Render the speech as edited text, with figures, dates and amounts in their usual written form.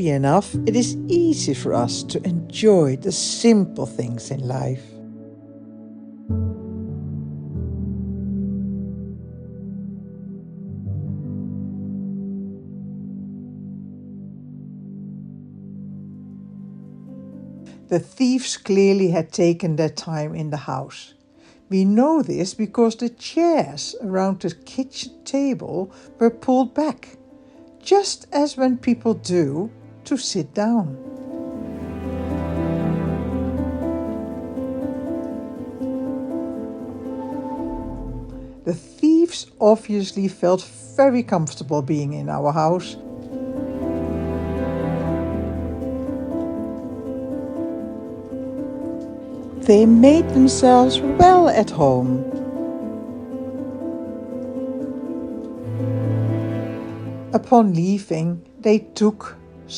Luckily enough, it is easy for us to enjoy the simple things in life. The thieves clearly had taken their time in the house. We know this because the chairs around the kitchen table were pulled back, just as when people do to sit down. The thieves obviously felt very comfortable being in our house. They made themselves well at home. Upon leaving, they took some